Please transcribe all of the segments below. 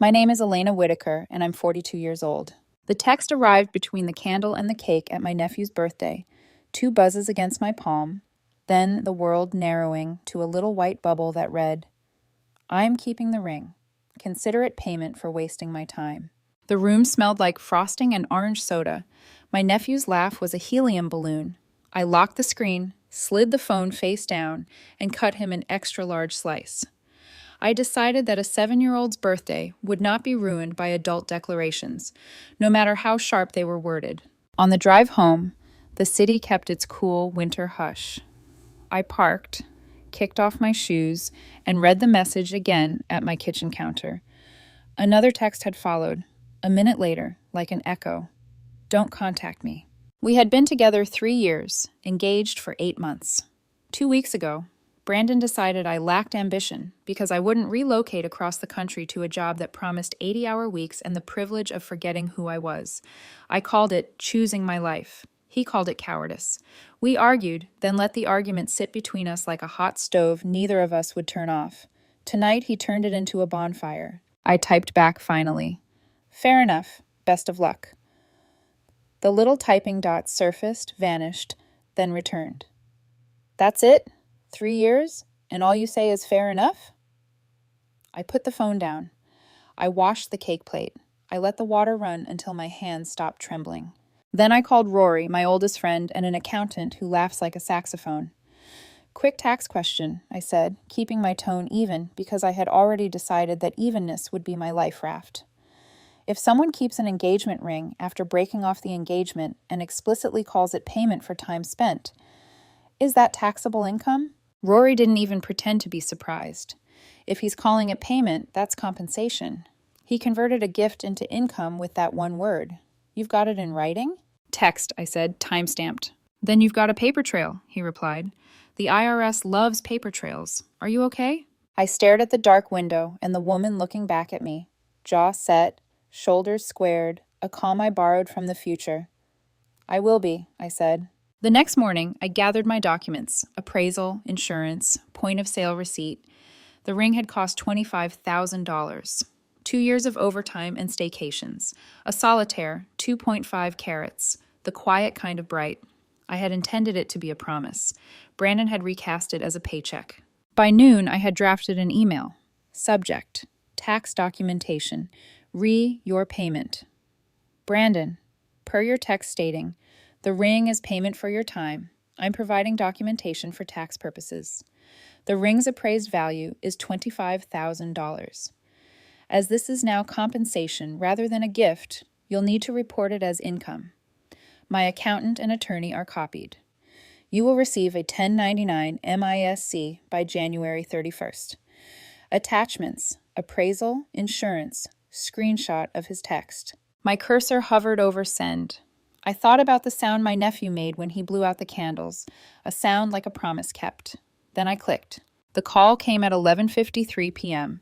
My name is Elena Whitaker, and I'm 42 years old. The text arrived between the candle and the cake at my nephew's birthday, two buzzes against my palm, then the world narrowing to a little white bubble that read, "I'm keeping the ring. Consider it payment for wasting my time." The room smelled like frosting and orange soda. My nephew's laugh was a helium balloon. I locked the screen, slid the phone face down, and cut him an extra-large slice. I decided that a 7-year-old's birthday would not be ruined by adult declarations, no matter how sharp they were worded. On the drive home, the city kept its cool winter hush. I parked, kicked off my shoes, and read the message again at my kitchen counter. Another text had followed, a minute later, like an echo. "Don't contact me." We had been together 3 years, engaged for 8 months. 2 weeks ago, Brandon decided I lacked ambition because I wouldn't relocate across the country to a job that promised 80-hour weeks and the privilege of forgetting who I was. I called it choosing my life. He called it cowardice. We argued, then let the argument sit between us like a hot stove neither of us would turn off. Tonight, he turned it into a bonfire. I typed back finally. "Fair enough. Best of luck." The little typing dots surfaced, vanished, then returned. "That's it? 3 years? And all you say is fair enough?" I put the phone down. I washed the cake plate. I let the water run until my hands stopped trembling. Then I called Rory, my oldest friend, and an accountant who laughs like a saxophone. "Quick tax question," I said, keeping my tone even because I had already decided that evenness would be my life raft. If someone keeps an engagement ring after breaking off the engagement and explicitly calls it payment for time spent, is that taxable income? Rory didn't even pretend to be surprised. If he's calling it payment, that's compensation. He converted a gift into income with that one word. "You've got it in writing?" "Text," I said, time-stamped. "Then you've got a paper trail," he replied. "The IRS loves paper trails. Are you okay?" I stared at the dark window and the woman looking back at me, jaw set, shoulders squared, a calm I borrowed from the future. "I will be," I said. The next morning, I gathered my documents, appraisal, insurance, point-of-sale receipt. The ring had cost $25,000. 2 years of overtime and staycations. A solitaire, 2.5 carats, the quiet kind of bright. I had intended it to be a promise. Brandon had recast it as a paycheck. By noon, I had drafted an email. Subject: tax documentation. Your payment. Brandon, per your text stating, the ring is payment for your time. I'm providing documentation for tax purposes. The ring's appraised value is $25,000. As this is now compensation rather than a gift, you'll need to report it as income. My accountant and attorney are copied. You will receive a 1099 MISC by January 31st. Attachments: appraisal, insurance, screenshot of his text. My cursor hovered over send. I thought about the sound my nephew made when he blew out the candles, a sound like a promise kept. Then I clicked. The call came at 11:53 p.m.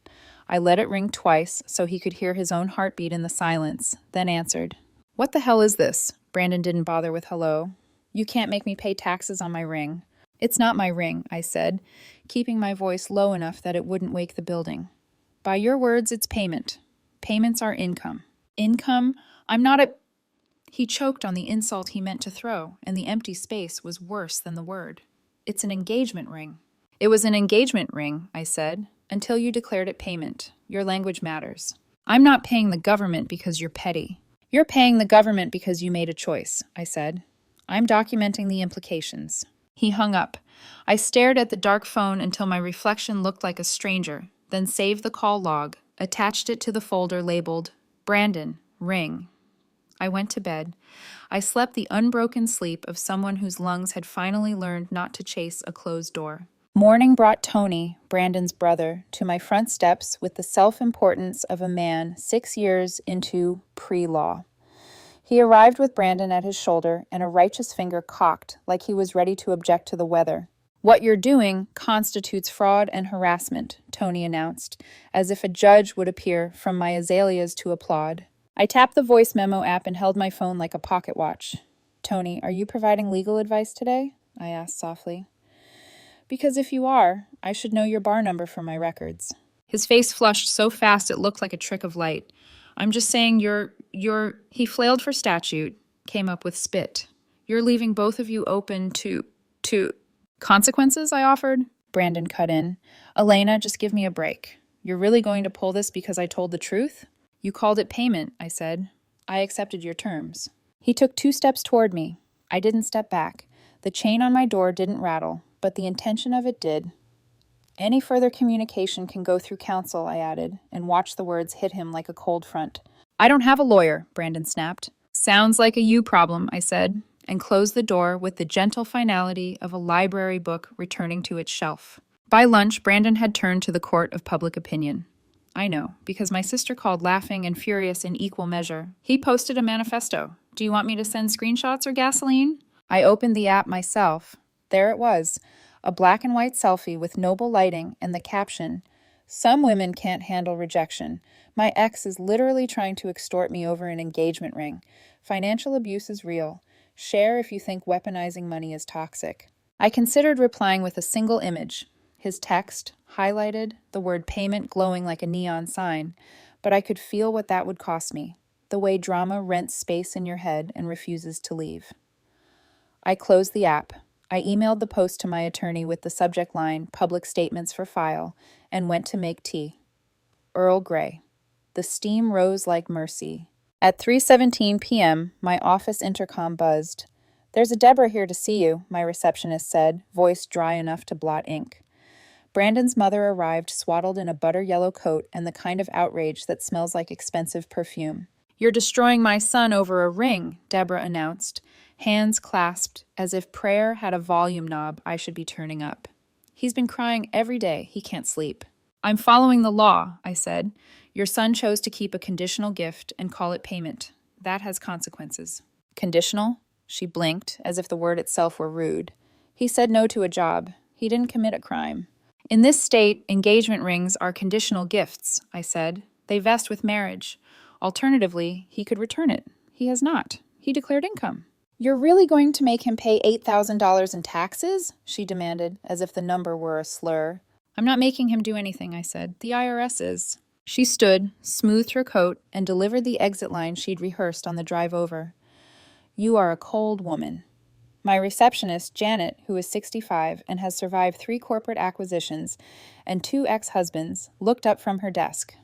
I let it ring twice so he could hear his own heartbeat in the silence, then answered. "What the hell is this?" Brandon didn't bother with hello. "You can't make me pay taxes on my ring." "It's not my ring," I said, keeping my voice low enough that it wouldn't wake the building. "By your words, it's payment. Payments are income." "Income? I'm not a—" He choked on the insult he meant to throw, and the empty space was worse than the word. "It's an engagement ring." "It was an engagement ring," I said, "until you declared it payment. Your language matters." "I'm not paying the government because you're petty." "You're paying the government because you made a choice," I said. "I'm documenting the implications." He hung up. I stared at the dark phone until my reflection looked like a stranger, then saved the call log, attached it to the folder labeled Brandon, ring. I went to bed. I slept the unbroken sleep of someone whose lungs had finally learned not to chase a closed door. Morning brought Tony, Brandon's brother, to my front steps with the self-importance of a man 6 years into pre-law. He arrived with Brandon at his shoulder and a righteous finger cocked like he was ready to object to the weather. "What you're doing constitutes fraud and harassment," Tony announced, as if a judge would appear from my azaleas to applaud. I tapped the voice memo app and held my phone like a pocket watch. "Tony, are you providing legal advice today?" I asked softly. "Because if you are, I should know your bar number for my records." His face flushed so fast it looked like a trick of light. I'm just saying he flailed for statute, came up with spit. You're leaving both of you open to consequences, I offered. Brandon cut in. Elena, just give me a break. You're really going to pull this because I told the truth? You called it payment, I said. I accepted your terms. He took 2 steps toward me. I didn't step back. The chain on my door didn't rattle, but the intention of it did. Any further communication can go through counsel, I added, and watched the words hit him like a cold front. I don't have a lawyer, Brandon snapped. Sounds like a you problem, I said, and closed the door with the gentle finality of a library book returning to its shelf. By lunch, Brandon had turned to the court of public opinion. I know, because my sister called laughing and furious in equal measure. He posted a manifesto. Do you want me to send screenshots or gasoline? I opened the app myself. There it was, a black and white selfie with noble lighting and the caption, "Some women can't handle rejection. My ex is literally trying to extort me over an engagement ring. Financial abuse is real. Share if you think weaponizing money is toxic." I considered replying with a single image. His text, highlighted, the word payment glowing like a neon sign, but I could feel what that would cost me, the way drama rents space in your head and refuses to leave. I closed the app. I emailed the post to my attorney with the subject line, "Public Statements for File," and went to make tea. Earl Grey. The steam rose like mercy. At 3:17 p.m., my office intercom buzzed. "There's a Deborah here to see you," my receptionist said, voice dry enough to blot ink. Brandon's mother arrived swaddled in a butter-yellow coat and the kind of outrage that smells like expensive perfume. "You're destroying my son over a ring," Deborah announced, hands clasped as if prayer had a volume knob I should be turning up. "He's been crying every day. He can't sleep." "I'm following the law," I said. "Your son chose to keep a conditional gift and call it payment. That has consequences." "Conditional?" She blinked, as if the word itself were rude. "He said no to a job. He didn't commit a crime." "In this state, engagement rings are conditional gifts," I said. "They vest with marriage. Alternatively, he could return it. He has not. He declared income." "You're really going to make him pay $8,000 in taxes?" she demanded, as if the number were a slur. "I'm not making him do anything," I said. "The IRS is." She stood, smoothed her coat, and delivered the exit line she'd rehearsed on the drive over. "You are a cold woman." My receptionist, Janet, who is 65 and has survived 3 corporate acquisitions and 2 ex-husbands, looked up from her desk.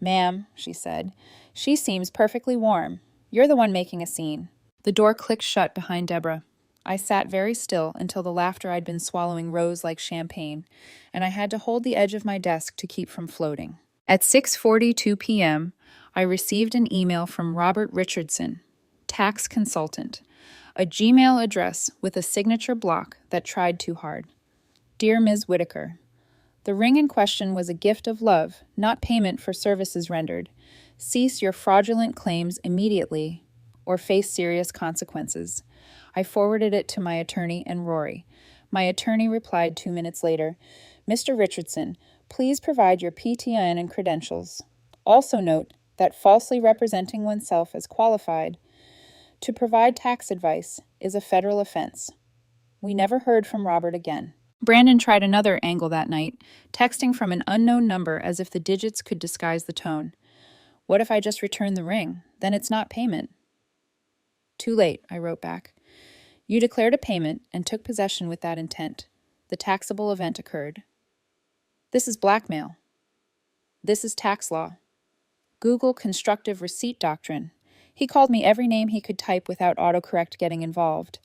"Ma'am," she said, "she seems perfectly warm. You're the one making a scene." The door clicked shut behind Deborah. I sat very still until the laughter I'd been swallowing rose like champagne, and I had to hold the edge of my desk to keep from floating. At 6:42 p.m., I received an email from Robert Richardson, tax consultant, a Gmail address with a signature block that tried too hard. "Dear Ms. Whitaker, the ring in question was a gift of love, not payment for services rendered. Cease your fraudulent claims immediately or face serious consequences." I forwarded it to my attorney and Rory. My attorney replied 2 minutes later, "Mr. Richardson, please provide your PTIN and credentials. Also note that falsely representing oneself as qualified to provide tax advice is a federal offense." We never heard from Robert again. Brandon tried another angle that night, texting from an unknown number as if the digits could disguise the tone. "What if I just return the ring? Then it's not payment." "Too late," I wrote back. "You declared a payment and took possession with that intent. The taxable event occurred. This is blackmail. This is tax law. Google constructive receipt doctrine." He called me every name he could type without autocorrect getting involved.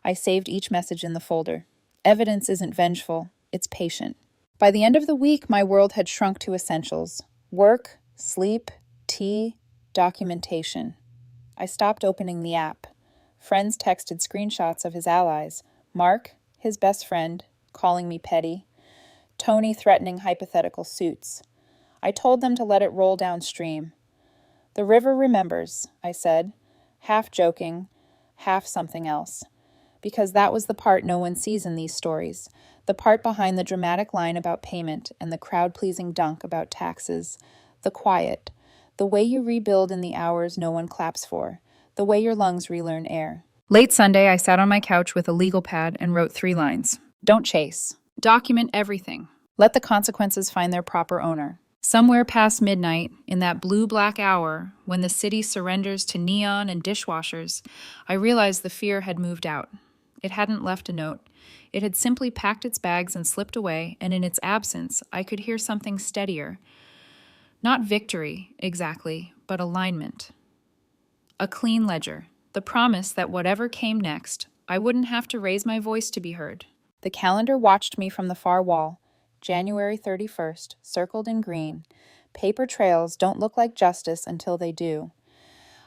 I saved each message in the folder. Evidence isn't vengeful, it's patient. By the end of the week, my world had shrunk to essentials: work, sleep, tea, documentation. I stopped opening the app. Friends texted screenshots of his allies. Mark, his best friend, calling me petty. Tony threatening hypothetical suits. I told them to let it roll downstream. "The river remembers," I said, half joking, half something else. Because that was the part no one sees in these stories, the part behind the dramatic line about payment and the crowd-pleasing dunk about taxes, the quiet, the way you rebuild in the hours no one claps for, the way your lungs relearn air. Late Sunday, I sat on my couch with a legal pad and wrote 3 lines. Don't chase. Document everything. Let the consequences find their proper owner. Somewhere past midnight, in that blue-black hour, when the city surrenders to neon and dishwashers, I realized the fear had moved out. It hadn't left a note. It had simply packed its bags and slipped away, and in its absence, I could hear something steadier. Not victory, exactly, but alignment. A clean ledger. The promise that whatever came next, I wouldn't have to raise my voice to be heard. The calendar watched me from the far wall. January 31st, circled in green. Paper trails don't look like justice until they do.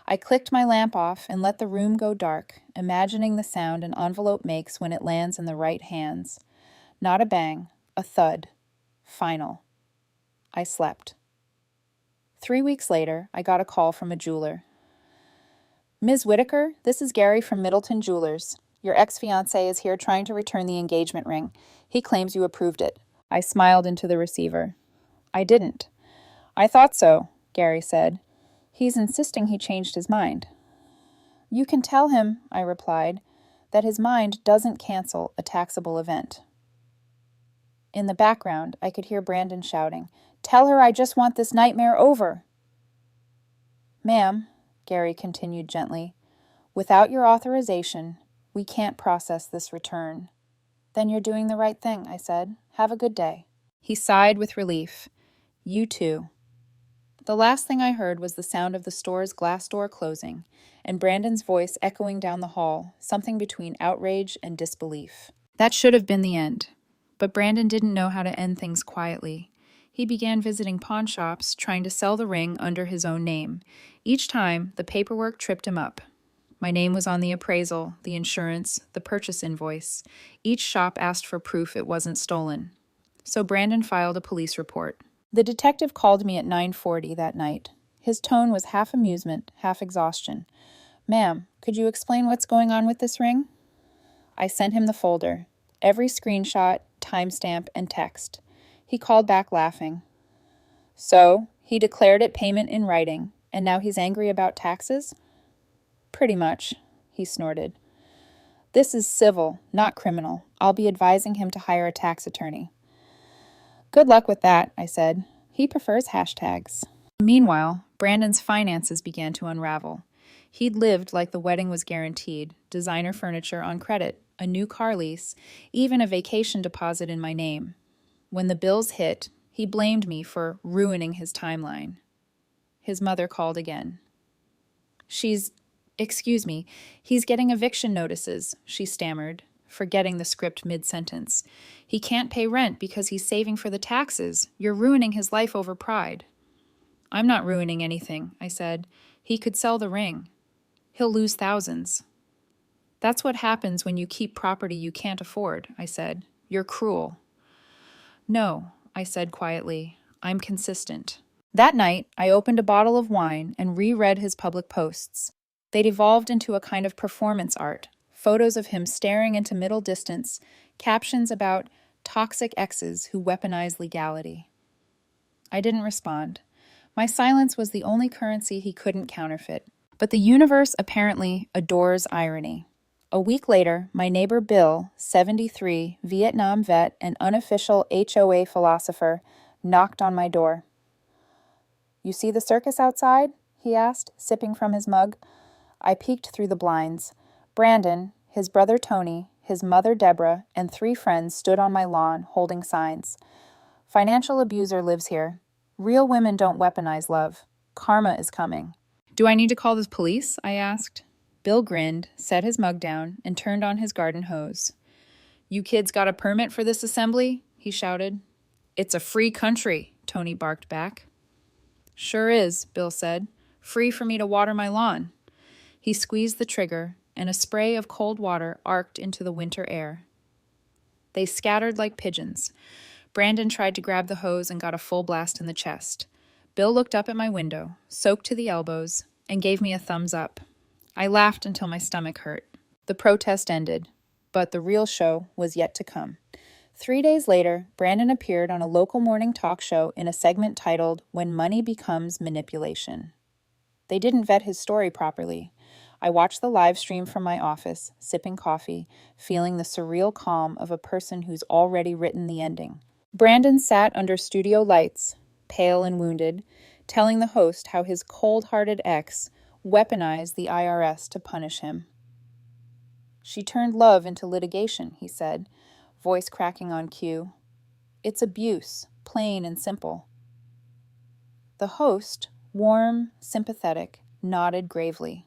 I clicked my lamp off and let the room go dark, imagining the sound an envelope makes when it lands in the right hands. Not a bang, a thud. Final. I slept. 3 weeks later, I got a call from a jeweler. Ms. Whitaker, this is Gary from Middleton Jewelers. Your ex-fiancé is here trying to return the engagement ring. He claims you approved it. I smiled into the receiver. I didn't. I thought so, Gary said. He's insisting he changed his mind. You can tell him, I replied, that his mind doesn't cancel a taxable event. In the background, I could hear Brandon shouting, Tell her I just want this nightmare over. Ma'am, Gary continued gently, without your authorization, we can't process this return. Then you're doing the right thing, I said. Have a good day. He sighed with relief. You too. The last thing I heard was the sound of the store's glass door closing, and Brandon's voice echoing down the hall, something between outrage and disbelief. That should have been the end. But Brandon didn't know how to end things quietly. He began visiting pawn shops, trying to sell the ring under his own name. Each time, the paperwork tripped him up. My name was on the appraisal, the insurance, the purchase invoice. Each shop asked for proof it wasn't stolen. So Brandon filed a police report. The detective called me at 9:40 that night. His tone was half amusement, half exhaustion. Ma'am, could you explain what's going on with this ring? I sent him the folder. Every screenshot, timestamp, and text. He called back laughing. So, he declared it payment in writing, and now he's angry about taxes? Pretty much, he snorted. This is civil, not criminal. I'll be advising him to hire a tax attorney. Good luck with that, I said. He prefers hashtags. Meanwhile, Brandon's finances began to unravel. He'd lived like the wedding was guaranteed, designer furniture on credit, a new car lease, even a vacation deposit in my name. When the bills hit, he blamed me for ruining his timeline. His mother called again. Excuse me, he's getting eviction notices, she stammered, forgetting the script mid-sentence. He can't pay rent because he's saving for the taxes. You're ruining his life over pride. I'm not ruining anything, I said. He could sell the ring. He'll lose thousands. That's what happens when you keep property you can't afford, I said. You're cruel. No, I said quietly. I'm consistent. That night, I opened a bottle of wine and reread his public posts. They'd evolved into a kind of performance art, photos of him staring into middle distance, captions about toxic exes who weaponize legality. I didn't respond. My silence was the only currency he couldn't counterfeit. But the universe apparently adores irony. A week later, my neighbor Bill, 73, Vietnam vet and unofficial HOA philosopher, knocked on my door. You see the circus outside? He asked, sipping from his mug. I peeked through the blinds. Brandon, his brother Tony, his mother Deborah, and 3 friends stood on my lawn, holding signs. Financial abuser lives here. Real women don't weaponize love. Karma is coming. Do I need to call the police? I asked. Bill grinned, set his mug down, and turned on his garden hose. You kids got a permit for this assembly? He shouted. It's a free country, Tony barked back. Sure is, Bill said. Free for me to water my lawn. He squeezed the trigger, and a spray of cold water arced into the winter air. They scattered like pigeons. Brandon tried to grab the hose and got a full blast in the chest. Bill looked up at my window, soaked to the elbows, and gave me a thumbs up. I laughed until my stomach hurt. The protest ended, but the real show was yet to come. 3 days later, Brandon appeared on a local morning talk show in a segment titled When Money Becomes Manipulation. They didn't vet his story properly. I watched the live stream from my office, sipping coffee, feeling the surreal calm of a person who's already written the ending. Brandon sat under studio lights, pale and wounded, telling the host how his cold-hearted ex weaponized the IRS to punish him. She turned love into litigation, he said, voice cracking on cue. It's abuse, plain and simple. The host, warm, sympathetic, nodded gravely.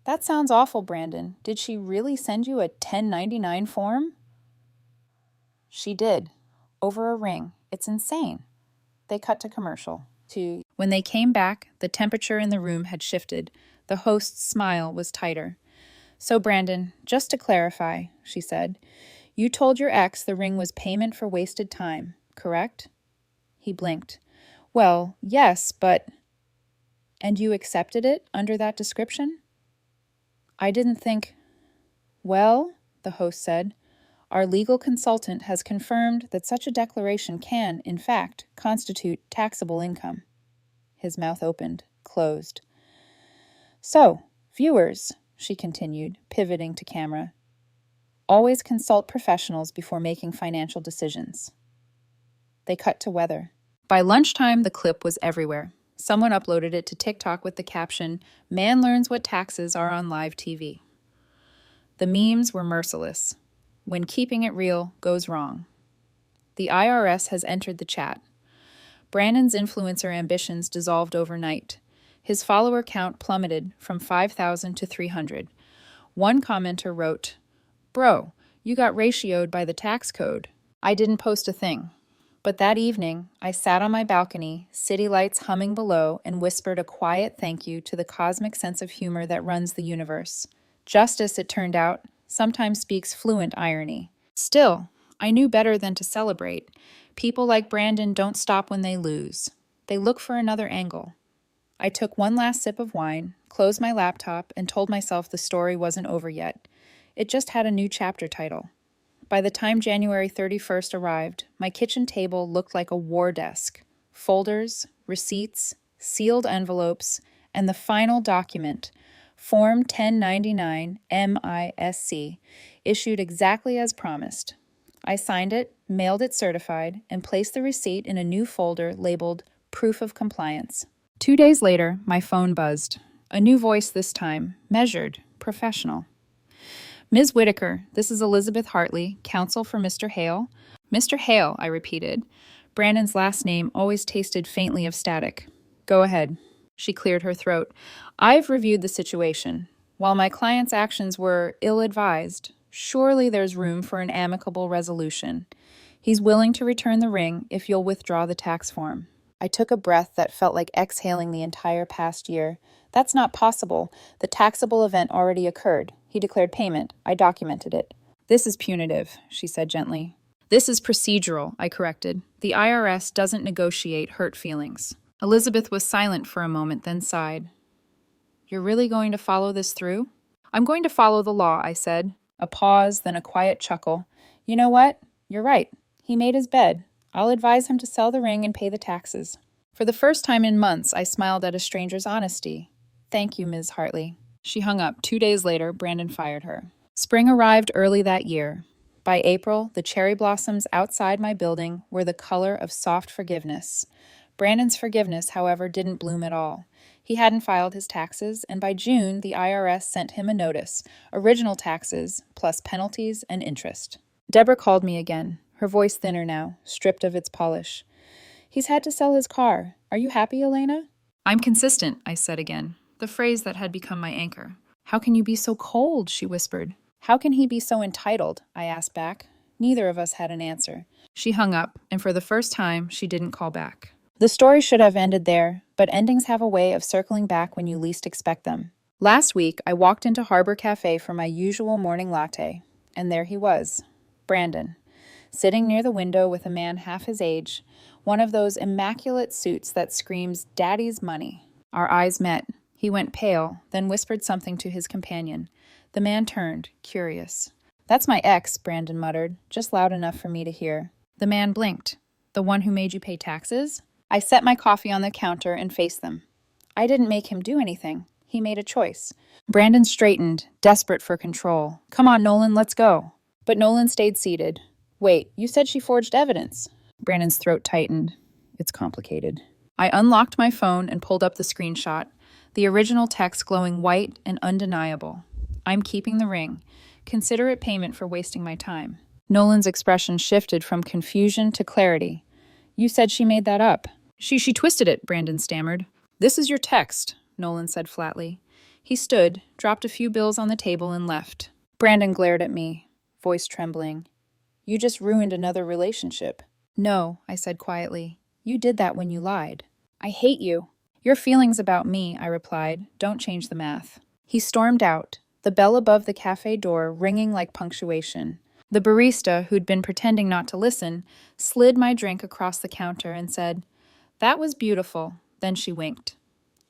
That sounds awful, Brandon. Did she really send you a 1099 form? She did. Over a ring. It's insane. They cut to commercial. When they came back, the temperature in the room had shifted. The host's smile was tighter. So, Brandon, just to clarify, she said, you told your ex the ring was payment for wasted time, correct? He blinked. Well, yes, but... And you accepted it under that description? I didn't think... Well, the host said, our legal consultant has confirmed that such a declaration can, in fact, constitute taxable income. His mouth opened, closed. So, viewers, she continued, pivoting to camera, always consult professionals before making financial decisions. They cut to weather. By lunchtime, the clip was everywhere. Someone uploaded it to TikTok with the caption, "Man learns what taxes are on live TV." The memes were merciless. When keeping it real goes wrong. The IRS has entered the chat. Brandon's influencer ambitions dissolved overnight. His follower count plummeted from 5,000 to 300. One commenter wrote, "Bro, you got ratioed by the tax code." I didn't post a thing. But that evening, I sat on my balcony, city lights humming below, and whispered a quiet thank you to the cosmic sense of humor that runs the universe. Justice, it turned out, sometimes speaks fluent irony. Still, I knew better than to celebrate. People like Brandon don't stop when they lose. They look for another angle. I took one last sip of wine, closed my laptop, and told myself the story wasn't over yet. It just had a new chapter title. By the time January 31st arrived, my kitchen table looked like a war desk. Folders, receipts, sealed envelopes, and the final document, Form 1099 MISC, issued exactly as promised. I signed it, mailed it certified, and placed the receipt in a new folder labeled Proof of Compliance. 2 days later, my phone buzzed. A new voice this time, measured, professional. Ms. Whitaker, this is Elizabeth Hartley, counsel for Mr. Hale. Mr. Hale, I repeated. Brandon's last name always tasted faintly of static. Go ahead. She cleared her throat. I've reviewed the situation. While my client's actions were ill-advised, surely there's room for an amicable resolution. He's willing to return the ring if you'll withdraw the tax form. I took a breath that felt like exhaling the entire past year. That's not possible. The taxable event already occurred. He declared payment. I documented it. This is punitive, she said gently. This is procedural, I corrected. The IRS doesn't negotiate hurt feelings. Elizabeth was silent for a moment, then sighed. You're really going to follow this through? I'm going to follow the law, I said. A pause, then a quiet chuckle. You know what? You're right. He made his bed. I'll advise him to sell the ring and pay the taxes. For the first time in months, I smiled at a stranger's honesty. Thank you, Ms. Hartley. She hung up. 2 days later, Brandon fired her. Spring arrived early that year. By April, the cherry blossoms outside my building were the color of soft forgiveness. Brandon's forgiveness, however, didn't bloom at all. He hadn't filed his taxes, and by June, the IRS sent him a notice, original taxes, plus penalties and interest. Deborah called me again, her voice thinner now, stripped of its polish. He's had to sell his car. Are you happy, Elena? I'm consistent, I said again, the phrase that had become my anchor. How can you be so cold? She whispered. How can he be so entitled? I asked back. Neither of us had an answer. She hung up, and for the first time, she didn't call back. The story should have ended there, but endings have a way of circling back when you least expect them. Last week, I walked into Harbor Cafe for my usual morning latte, and there he was, Brandon, sitting near the window with a man half his age, one of those immaculate suits that screams, "Daddy's money." Our eyes met. He went pale, then whispered something to his companion. The man turned, curious. That's my ex, Brandon muttered, just loud enough for me to hear. The man blinked. The one who made you pay taxes? I set my coffee on the counter and faced them. I didn't make him do anything. He made a choice. Brandon straightened, desperate for control. Come on, Nolan, let's go. But Nolan stayed seated. Wait, you said she forged evidence. Brandon's throat tightened. It's complicated. I unlocked my phone and pulled up the screenshot, the original text glowing white and undeniable. I'm keeping the ring. Consider it payment for wasting my time. Nolan's expression shifted from confusion to clarity. You said she made that up. She twisted it, Brandon stammered. This is your text, Nolan said flatly. He stood, dropped a few bills on the table, and left. Brandon glared at me, voice trembling. You just ruined another relationship. No, I said quietly. You did that when you lied. I hate you. Your feelings about me, I replied, don't change the math. He stormed out, the bell above the cafe door ringing like punctuation. The barista, who'd been pretending not to listen, slid my drink across the counter and said, That was beautiful. Then she winked.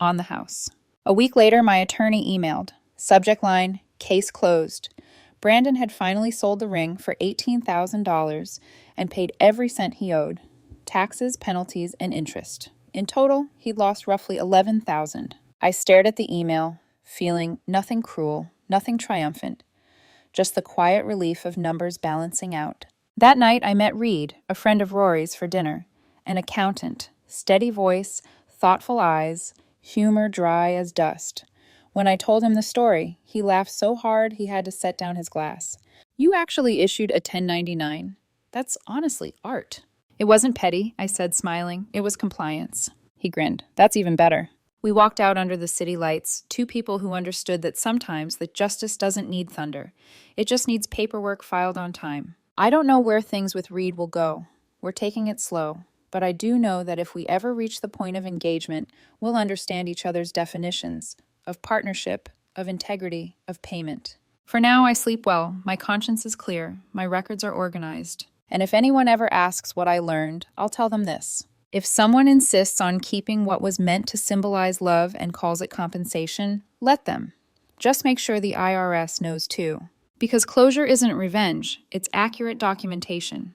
On the house. A week later, my attorney emailed. Subject line, case closed. Brandon had finally sold the ring for $18,000 and paid every cent he owed. Taxes, penalties, and interest. In total, he'd lost roughly $11,000. I stared at the email, feeling nothing cruel, nothing triumphant, just the quiet relief of numbers balancing out. That night, I met Reed, a friend of Rory's, for dinner. An accountant, steady voice, thoughtful eyes, humor dry as dust. When I told him the story, he laughed so hard he had to set down his glass. You actually issued a 1099. That's honestly art. It wasn't petty, I said, smiling. It was compliance. He grinned. That's even better. We walked out under the city lights, two people who understood that sometimes that justice doesn't need thunder. It just needs paperwork filed on time. I don't know where things with Reed will go. We're taking it slow. But I do know that if we ever reach the point of engagement, we'll understand each other's definitions of partnership, of integrity, of payment. For now, I sleep well. My conscience is clear. My records are organized. And if anyone ever asks what I learned, I'll tell them this. If someone insists on keeping what was meant to symbolize love and calls it compensation, let them. Just make sure the IRS knows too. Because closure isn't revenge, it's accurate documentation.